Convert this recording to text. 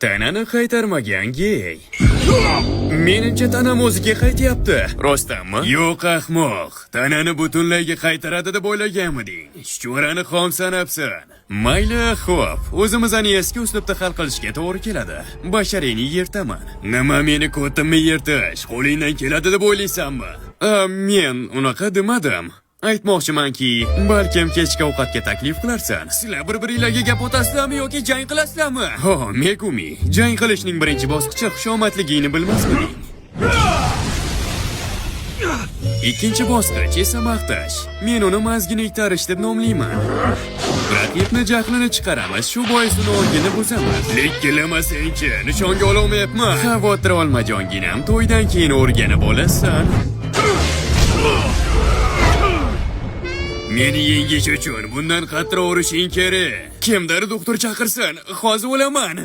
Tanani qaytarmagan gey. Menimcha tanam o'ziga qaytyapti. Rostdanmi? Yo'q ahmoq. Tanani butunlayga qaytaradi deb o'ylaganmiding? Chuchvarani xom sanabsan. Mayli, xo'p. O'zimizning eski uslubda hal qilishga to'g'ri keladi. Basharingni yirtaman. Nima meni ko'timni yirtish qo'lingdan keladi deb o'ylaysanmi? Men unaqa demadim. Aytmoqchimanki, balkim kechki ovqatga taklif qilarsan. Sizlar bir-biringizga gap o'tasizlarmi yoki jang qilasizlarmi? Ho, Megumi, jang qilishning birinchi bosqichi xushomatligingni bilmasmiding? Ikkinchi bosqich esa maqtash. Men uni mazgina itarish deb nomlayman. Raqibni jahlini chiqaramiz, shu bois uni o'rnini buzamiz. Likkilamasang-chi, nishonga olmayapman. Xavotir olma jonginam, to'ydan keyin o'rganib olasan. Meni yengish uchun bundan qattiq urishing kerak. Kimdir doktor chaqirsin, hozir o'laman.